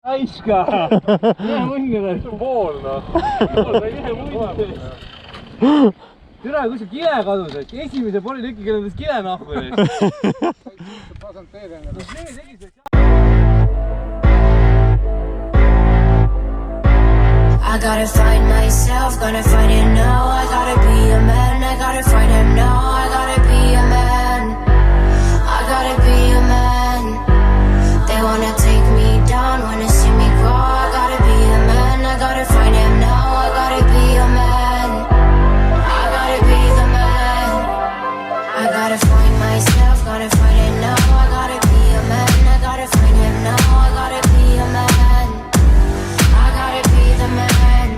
Aiska! Ühe munnile. See on pool, noh. Pool sai ühe munni. Türa, kus see kile kadus, et esimese politüki keelendas kile nahku eest. I gotta find myself, gotta find it now. I gotta be a man, I gotta find him now. I gotta be a man, I gotta be a man. They wanna take me down, wanna see me grow. I gotta be a man, I gotta find him now. I gotta be a man, I gotta be the man. I gotta find myself, gotta find it now. I gotta be a man, I gotta find him now. I gotta be a man, I gotta be the man.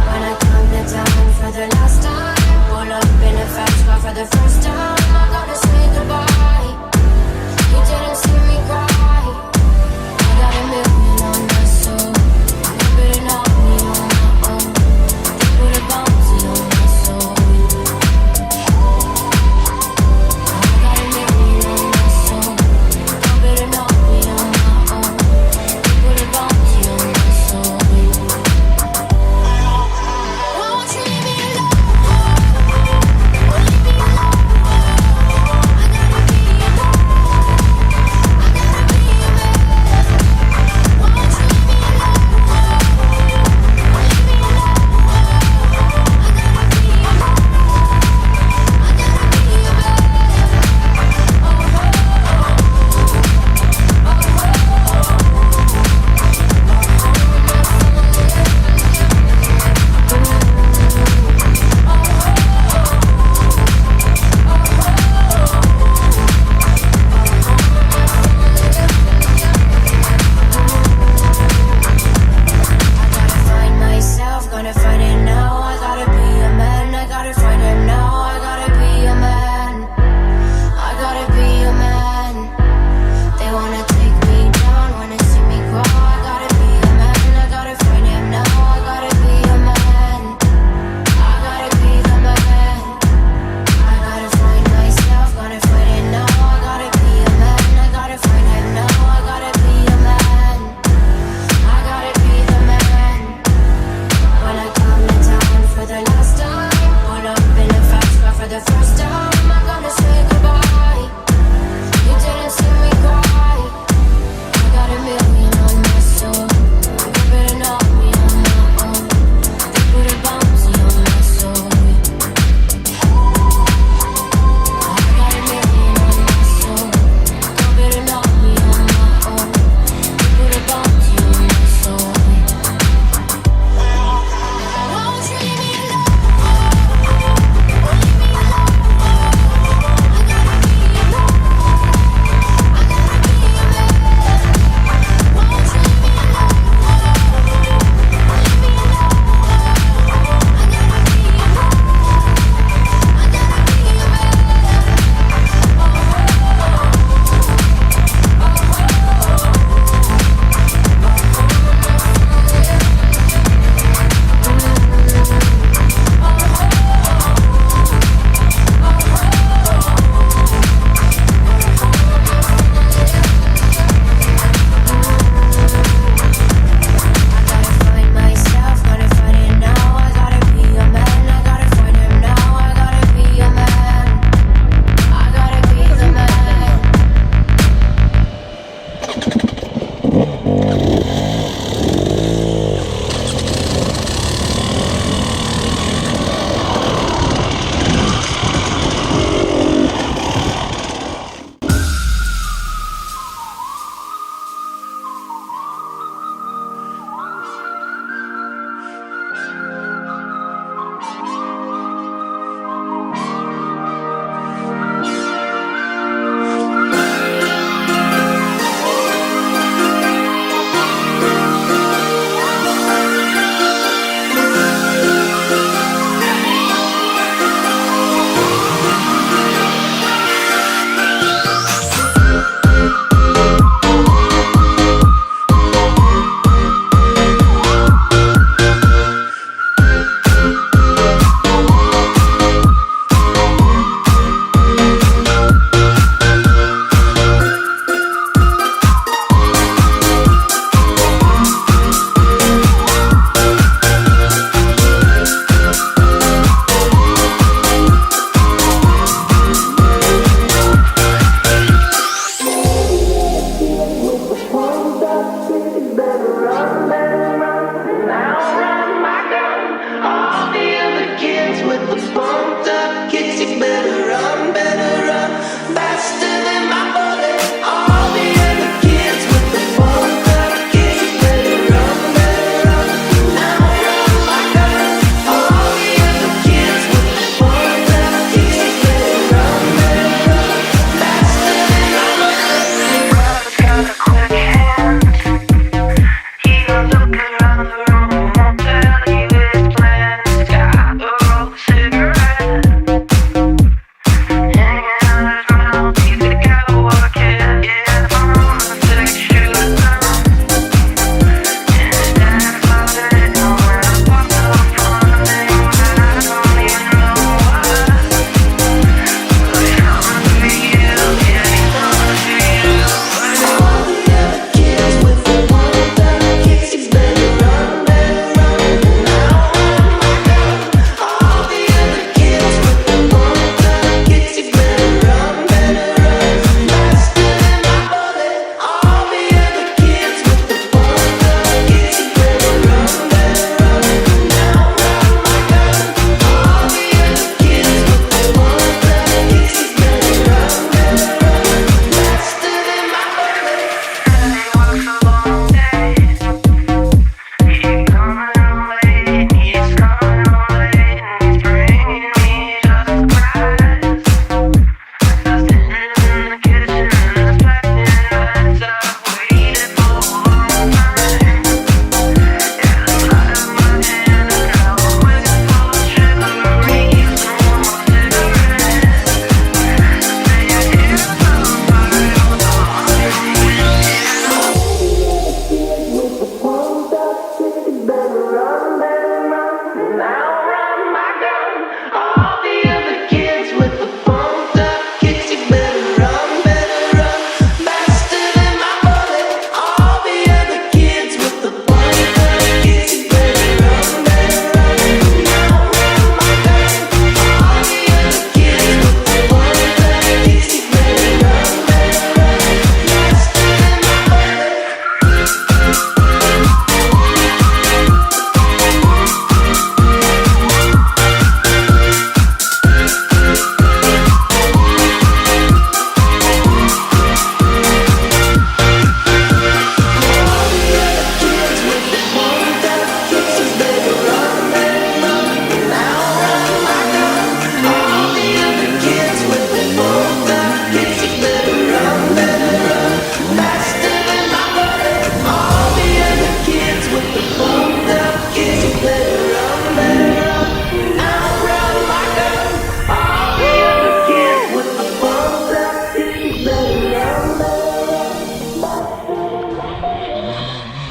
When I come to town for the last time, pull up in a fast car for the first time.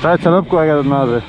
Sait sa lõppu ägedat naadri?